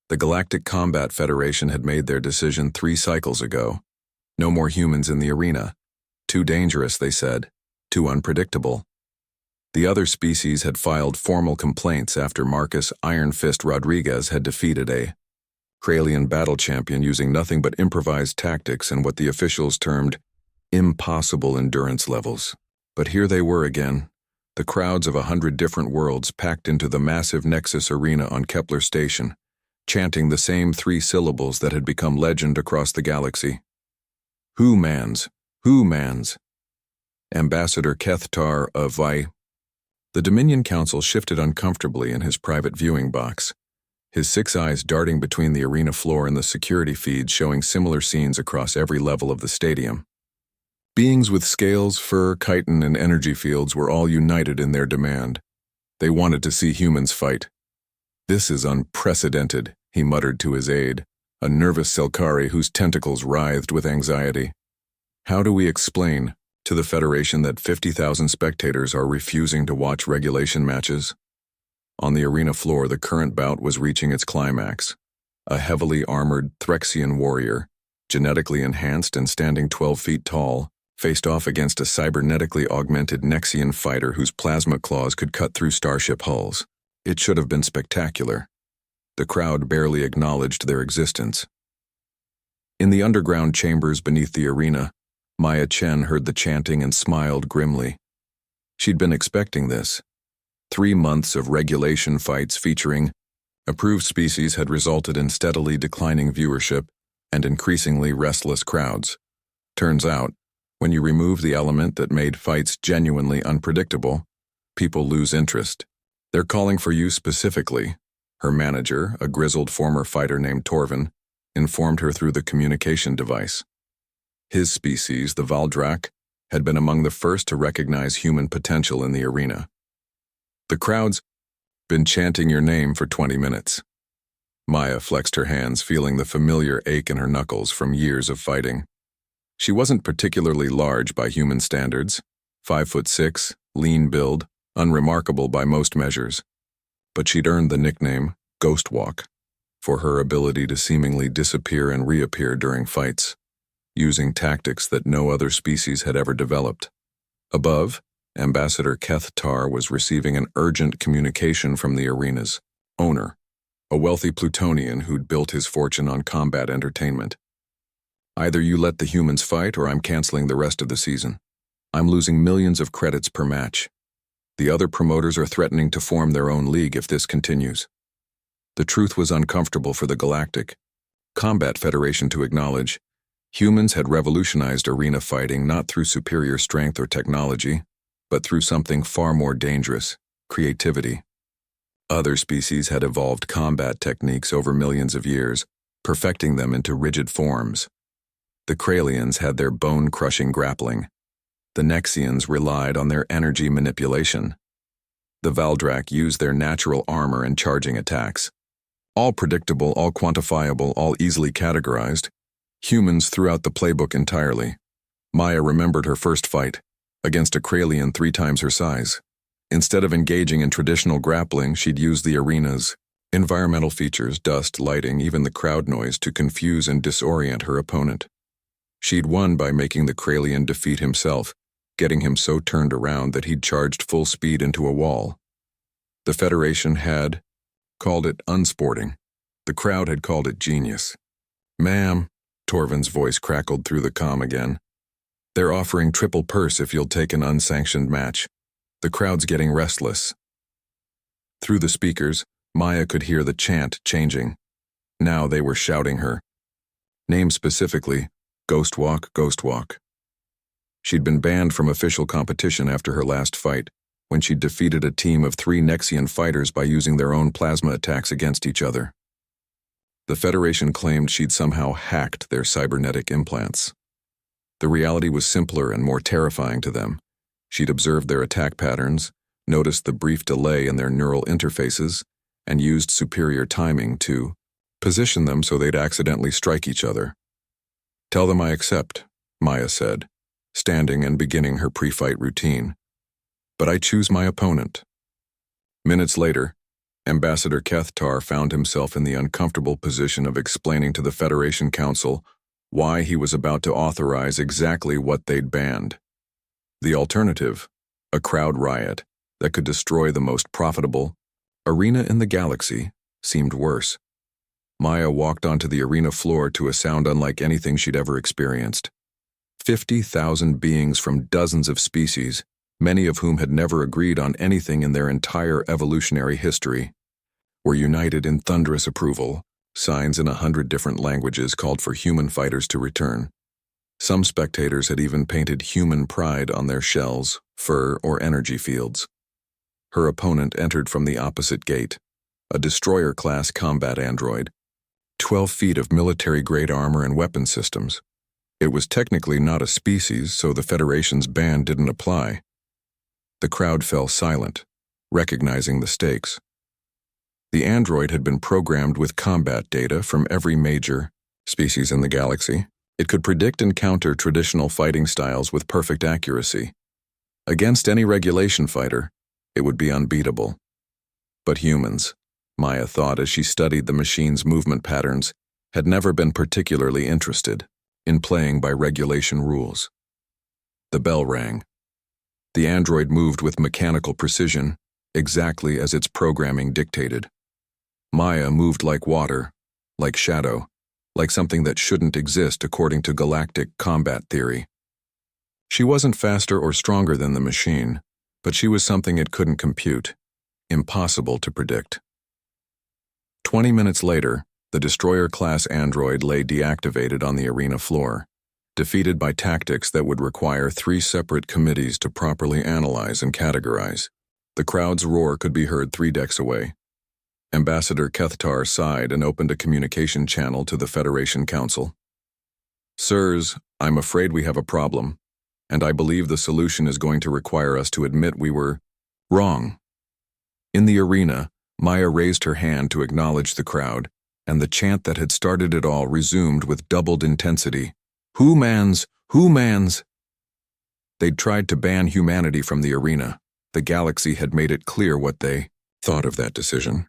The Galactic Combat Federation had made their decision 3 cycles ago. No more humans in the arena. Too dangerous, they said. Too unpredictable. The other species had filed formal complaints after Marcus Iron Fist Rodriguez had defeated a Kralian battle champion using nothing but improvised tactics and what the officials termed impossible endurance levels. But here they were again, the crowds of 100 different worlds packed into the massive Nexus arena on Kepler Station, chanting the same 3 syllables that had become legend across the galaxy. Who mans? Who mans? Ambassador Kethtar of Vi. The Dominion Council shifted uncomfortably in his private viewing box, his 6 eyes darting between the arena floor and the security feeds showing similar scenes across every level of the stadium. Beings with scales, fur, chitin, and energy fields were all united in their demand. They wanted to see humans fight. "This is unprecedented," he muttered to his aide, a nervous Selkari whose tentacles writhed with anxiety. "How do we explain to the Federation that 50,000 spectators are refusing to watch regulation matches?" On the arena floor, the current bout was reaching its climax. A heavily armored Threxian warrior, genetically enhanced and standing 12 feet tall, faced off against a cybernetically augmented Nexian fighter whose plasma claws could cut through starship hulls. It should have been spectacular. The crowd barely acknowledged their existence. In the underground chambers beneath the arena, Maya Chen heard the chanting and smiled grimly. She'd been expecting this. 3 months of regulation fights featuring approved species had resulted in steadily declining viewership and increasingly restless crowds. Turns out, when you remove the element that made fights genuinely unpredictable, people lose interest. "They're calling for you specifically," her manager, a grizzled former fighter named Torvin, informed her through the communication device. His species, the Valdrak, had been among the first to recognize human potential in the arena. "The crowd's been chanting your name for 20 minutes. Maya flexed her hands, feeling the familiar ache in her knuckles from years of fighting. She wasn't particularly large by human standards, 5'6", lean build, unremarkable by most measures. But she'd earned the nickname Ghost Walk for her ability to seemingly disappear and reappear during fights, using tactics that no other species had ever developed. Above, Ambassador Kethtar was receiving an urgent communication from the arena's owner, a wealthy Plutonian who'd built his fortune on combat entertainment. "Either you let the humans fight or I'm canceling the rest of the season. I'm losing millions of credits per match. The other promoters are threatening to form their own league if this continues." The truth was uncomfortable for the Galactic Combat Federation to acknowledge. Humans had revolutionized arena fighting not through superior strength or technology, but through something far more dangerous: creativity. Other species had evolved combat techniques over millions of years, perfecting them into rigid forms. The Kralians had their bone-crushing grappling. The Nexians relied on their energy manipulation. The Valdrak used their natural armor and charging attacks. All predictable, all quantifiable, all easily categorized. Humans threw out the playbook entirely. Maya remembered her first fight, against a Kralian 3 times her size. Instead of engaging in traditional grappling, she'd used the arena's environmental features, dust, lighting, even the crowd noise to confuse and disorient her opponent. She'd won by making the Kralian defeat himself, getting him so turned around that he'd charged full speed into a wall. The Federation had called it unsporting. The crowd had called it genius. "Ma'am," Torvin's voice crackled through the comm again. "They're offering triple purse if you'll take an unsanctioned match. The crowd's getting restless." Through the speakers, Maya could hear the chant changing. Now they were shouting her name specifically, Ghost Walk, Ghost Walk. She'd been banned from official competition after her last fight, when she'd defeated a team of 3 Nexian fighters by using their own plasma attacks against each other. The Federation claimed she'd somehow hacked their cybernetic implants. The reality was simpler and more terrifying to them. She'd observed their attack patterns, noticed the brief delay in their neural interfaces, and used superior timing to position them so they'd accidentally strike each other. "Tell them I accept," Maya said, standing and beginning her pre-fight routine. "But I choose my opponent." Minutes later, Ambassador Kethtar found himself in the uncomfortable position of explaining to the Federation Council why he was about to authorize exactly what they'd banned. The alternative, a crowd riot that could destroy the most profitable arena in the galaxy, seemed worse. Maya walked onto the arena floor to a sound unlike anything she'd ever experienced. 50,000 beings from dozens of species, many of whom had never agreed on anything in their entire evolutionary history, were united in thunderous approval. Signs in 100 different languages called for human fighters to return. Some spectators had even painted human pride on their shells, fur, or energy fields. Her opponent entered from the opposite gate, a destroyer-class combat android, 12 feet of military-grade armor and weapon systems. It was technically not a species, so the Federation's ban didn't apply. The crowd fell silent, recognizing the stakes. The android had been programmed with combat data from every major species in the galaxy. It could predict and counter traditional fighting styles with perfect accuracy. Against any regulation fighter, it would be unbeatable. But humans, Maya thought as she studied the machine's movement patterns, had never been particularly interested in playing by regulation rules. The bell rang. The android moved with mechanical precision, exactly as its programming dictated. Maya moved like water, like shadow, like something that shouldn't exist according to galactic combat theory. She wasn't faster or stronger than the machine, but she was something it couldn't compute, impossible to predict. 20 minutes later, the destroyer-class android lay deactivated on the arena floor, defeated by tactics that would require 3 separate committees to properly analyze and categorize. The crowd's roar could be heard 3 decks away. Ambassador Kethtar sighed and opened a communication channel to the Federation Council. Sirs, I'm afraid we have a problem, and I believe the solution is going to require us to admit we were wrong. In the arena, Maya raised her hand to acknowledge the crowd, and the chant that had started it all resumed with doubled intensity. Who mans? Who mans? They'd tried to ban humanity from the arena. The galaxy had made it clear what they thought of that decision.